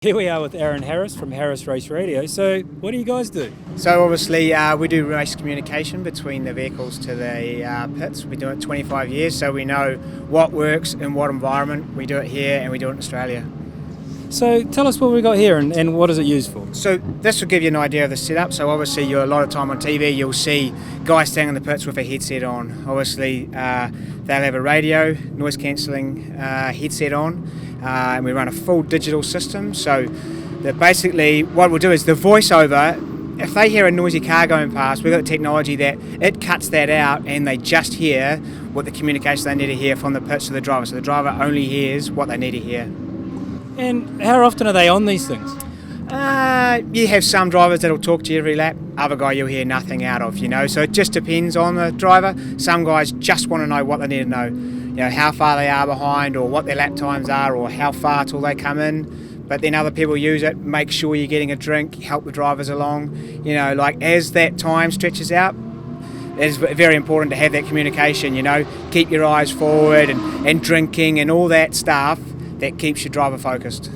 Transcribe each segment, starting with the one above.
Here we are with Aaron Harris from Harris Race Radio. So, what do you guys do? So obviously we do race communication between the vehicles to the pits. We do it 25 years, so we know what works in what environment. We do it here and we do it in Australia. So, tell us what we got here and what is it used for? So this will give you an idea of the setup. So obviously you're a lot of time on TV, you'll see guys standing in the pits with a headset on. Obviously they'll have a radio, noise cancelling headset on, and we run a full digital system. So that basically what we'll do is the voiceover, if they hear a noisy car going past, we've got technology that it cuts that out and they just hear what the communication they need to hear from the pits to the driver. So the driver only hears what they need to hear. And how often are they on these things? You have some drivers that'll talk to you every lap, other guy you'll hear nothing out of, so it just depends on the driver. Some guys just want to know what they need to know, how far they are behind or what their lap times are or how far till they come in. But then other people use it, make sure you're getting a drink, help the drivers along, as that time stretches out. It's very important to have that communication, keep your eyes forward and drinking and all that stuff that keeps your driver focused.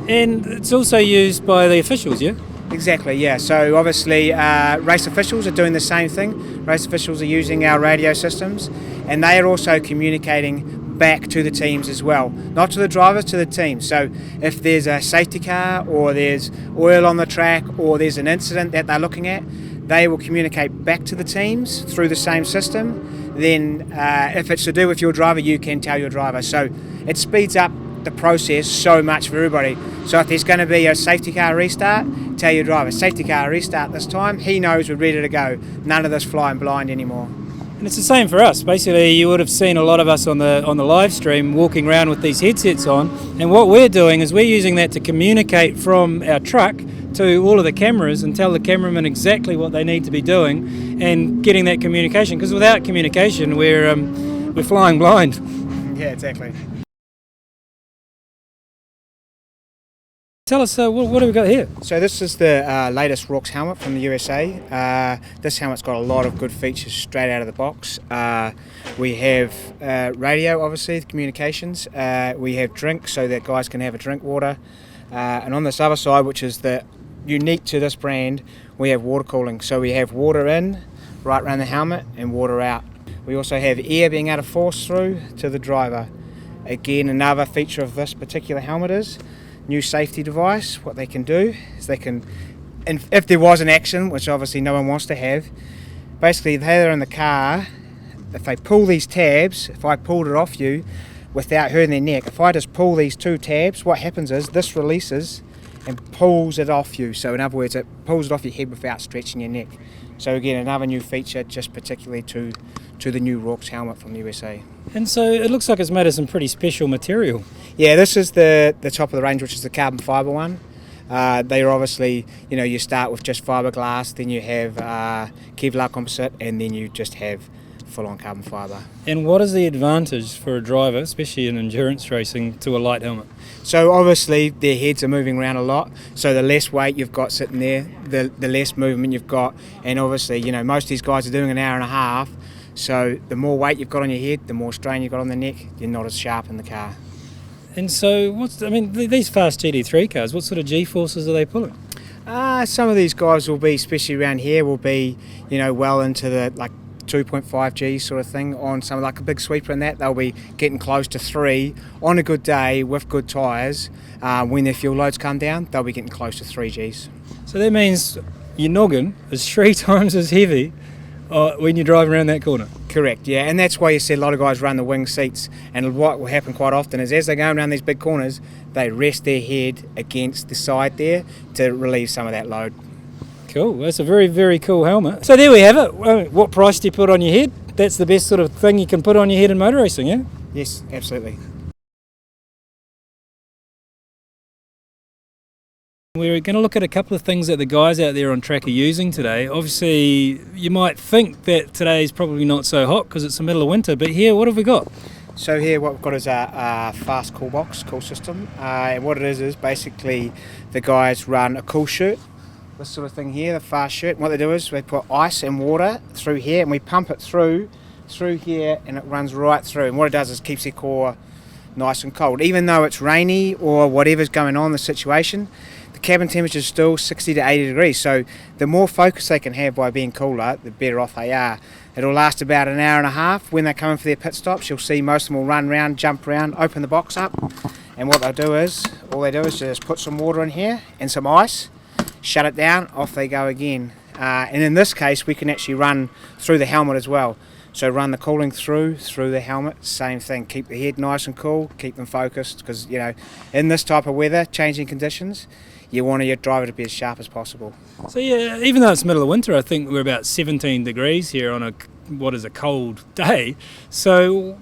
And it's also used by the officials, yeah? Exactly, yeah. So obviously race officials are doing the same thing. Race officials are using our radio systems and they are also communicating back to the teams as well. Not to the drivers, to the teams. So if there's a safety car or there's oil on the track or there's an incident that they're looking at, they will communicate back to the teams through the same system. Then if it's to do with your driver, you can tell your driver. So it speeds up the process so much for everybody. So if there's going to be a safety car restart, tell your driver, safety car restart this time. He knows we're ready to go. None of this flying blind anymore. And it's the same for us. Basically, you would have seen a lot of us on the live stream walking around with these headsets on. And what we're doing is we're using that to communicate from our truck to all of the cameras and tell the cameramen exactly what they need to be doing and getting that communication. Because without communication, we're flying blind. Yeah, exactly. Tell us, what have we got here? So this is the latest Rooks helmet from the USA. This helmet's got a lot of good features straight out of the box. We have radio, obviously, the communications. We have drink so that guys can have a drink water. And on this other side, which is the unique to this brand, we have water cooling. So we have water in, right around the helmet, and water out. We also have air being able to force through to the driver. Again, another feature of this particular helmet is new safety device. What they can do is they can, and if there was an accident, which obviously no one wants to have, basically they're in the car, if they pull these tabs, if I pulled it off you without hurting their neck, if I just pull these two tabs, what happens is this releases and pulls it off you. So in other words, it pulls it off your head without stretching your neck. So again, another new feature just particularly to the new Rooks helmet from the USA. And so it looks like it's made of some pretty special material. Yeah, this is the top of the range, which is the carbon fibre one. They are obviously, you start with just fiberglass, then you have Kevlar composite, and then you just have full-on carbon fibre. And what is the advantage for a driver, especially in endurance racing, to a light helmet? So obviously their heads are moving around a lot, so the less weight you've got sitting there, the less movement you've got, and obviously, most of these guys are doing an hour and a half, so the more weight you've got on your head, the more strain you've got on the neck, you're not as sharp in the car. And so, these fast GT3 cars, what sort of G-forces are they pulling? Some of these guys will be, especially around here, will be, well into the 2.5 G sort of thing. On some like a big sweeper and that, they'll be getting close to 3 on a good day with good tyres. When their fuel loads come down, they'll be getting close to 3 Gs. So that means your noggin is 3 times as heavy when you're driving around that corner. Correct, yeah, and that's why you see a lot of guys run the wing seats, and what will happen quite often is as they're going around these big corners, they rest their head against the side there to relieve some of that load. Cool, that's a very, very cool helmet. So there we have it. What price do you put on your head? That's the best sort of thing you can put on your head in motor racing, yeah? Yes, absolutely. We're going to look at a couple of things that the guys out there on track are using today. Obviously, you might think that today is probably not so hot because it's the middle of winter, but here, what have we got? So here what we've got is a fast cool box, cool system. And what it is basically the guys run a cool shirt, this sort of thing here, the fast shirt. And what they do is we put ice and water through here and we pump it through here, and it runs right through. And what it does is keeps their core nice and cold. Even though it's rainy or whatever's going on in the situation, the cabin temperature is still 60 to 80 degrees. So the more focus they can have by being cooler, the better off they are. It'll last about an hour and a half. When they're coming for their pit stops, you'll see most of them will run around, jump around, open the box up. And what they'll do is, all they do is just put some water in here and some ice, shut it down, off they go again. And in this case, we can actually run through the helmet as well. So run the cooling through the helmet, same thing. Keep the head nice and cool, keep them focused, because in this type of weather, changing conditions, you want your driver to be as sharp as possible. So yeah, even though it's middle of winter, I think we're about 17 degrees here on what is a cold day. So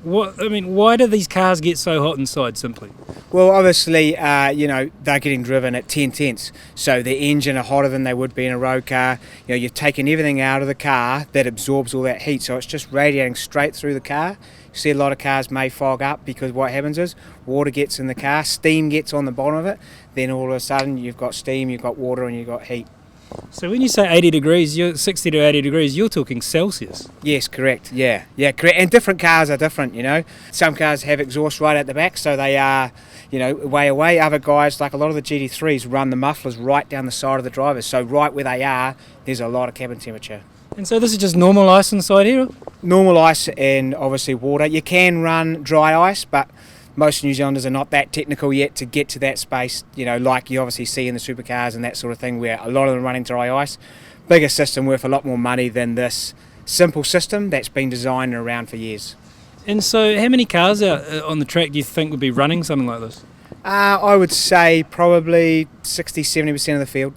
why do these cars get so hot inside simply? Well, obviously, they're getting driven at 10 tenths, so the engine are hotter than they would be in a road car. You're taking everything out of the car that absorbs all that heat, so it's just radiating straight through the car. You see a lot of cars may fog up because what happens is water gets in the car, steam gets on the bottom of it, then all of a sudden you've got steam, you've got water and you've got heat. So when you say 80 degrees, 60 to 80 degrees, you're talking Celsius. Yes, correct. Yeah, correct. And different cars are different, Some cars have exhaust right at the back, so they are, way away. Other guys, like a lot of the GT3s, run the mufflers right down the side of the drivers. So right where they are, there's a lot of cabin temperature. And so this is just normal ice inside here? Normal ice and obviously water. You can run dry ice, but most New Zealanders are not that technical yet to get to that space, like you obviously see in the supercars and that sort of thing, where a lot of them are running dry ice. Bigger system worth a lot more money than this simple system that's been designed and around for years. And so how many cars out on the track do you think would be running something like this? I would say probably 60-70% of the field.